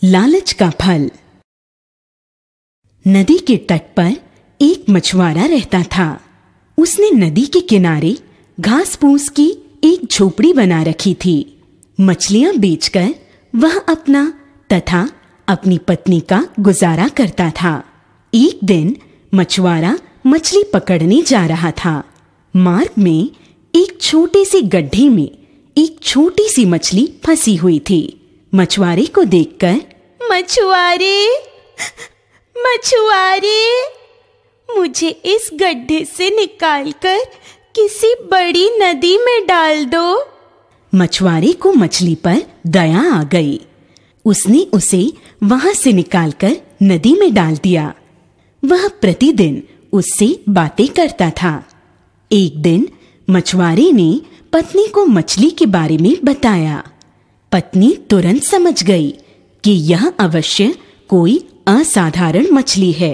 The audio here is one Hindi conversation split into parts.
लालच का फल। नदी के तट पर एक मछुआरा रहता था। उसने नदी के किनारे घास फूस की एक झोपड़ी बना रखी थी। मछलियां बेचकर वह अपना तथा अपनी पत्नी का गुजारा करता था। एक दिन मछुआरा मछली पकड़ने जा रहा था। मार्ग में एक छोटे से गड्ढे में एक छोटी सी मछली फंसी हुई थी। मछुआरे को देखकर, मछुआरे, मछुआरे, मुझे इस गड्ढे से निकालकर किसी बड़ी नदी में डाल दो। मछुआरे को मछली पर दया आ गई। उसने उसे वहां से निकालकर नदी में डाल दिया। वह प्रतिदिन उससे बातें करता था। एक दिन मछुआरे ने पत्नी को मछली के बारे में बताया। पत्नी तुरंत समझ गई कि यह अवश्य कोई असाधारण मछली है।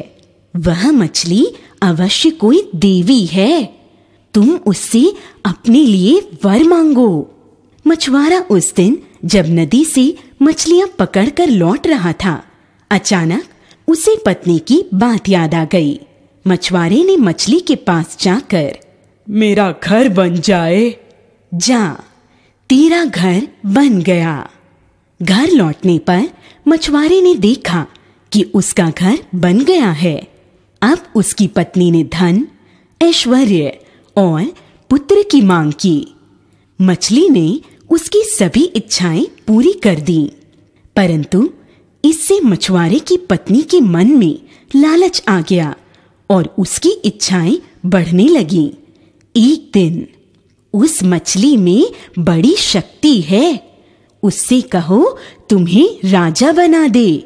वह मछली अवश्य कोई देवी है। तुम उससे अपने लिए वर मांगो। मछुआरा उस दिन जब नदी से मछलियां पकड़कर लौट रहा था, अचानक उसे पत्नी की बात याद आ गई। मछुआरे ने मछली के पास जाकर, मेरा घर बन जाए। जा, तेरा घर बन गया। घर लौटने पर मछुआरे ने देखा कि उसका घर बन गया है। अब उसकी पत्नी ने धन, ऐश्वर्य और पुत्र की मांग की। मछली ने उसकी सभी इच्छाएं पूरी कर दी, परंतु इससे मछुआरे की पत्नी के मन में लालच आ गया और उसकी इच्छाएं बढ़ने लगीं। एक दिन, उस मछली में बड़ी शक्ति है। उससे कहो तुम्हें राजा बना दे।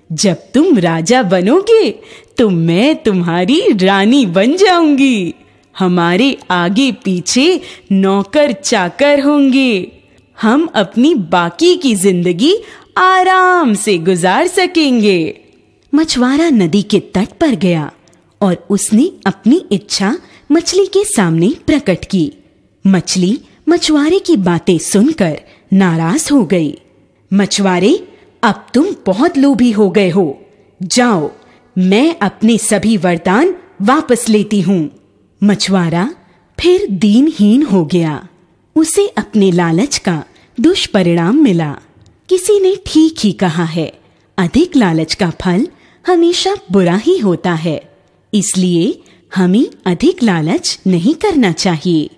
जब तुम राजा बनोगे तो मैं तुम्हारी रानी बन जाऊंगी। हमारे आगे पीछे नौकर चाकर होंगे। हम अपनी बाकी की जिंदगी आराम से गुजार सकेंगे। मछुआरा नदी के तट पर गया और उसने अपनी इच्छा मछली के सामने प्रकट की। मछली मछुआरे की बातें सुनकर नाराज हो गई। मछुआरे, अब तुम बहुत लोभी हो गए हो। जाओ, मैं अपने सभी वरदान वापस लेती हूँ। मछुआरा फिर दीनहीन हो गया। उसे अपने लालच का दुष्परिणाम मिला। किसी ने ठीक ही कहा है, अधिक लालच का फल हमेशा बुरा ही होता है। इसलिए हमें अधिक लालच नहीं करना चाहिए।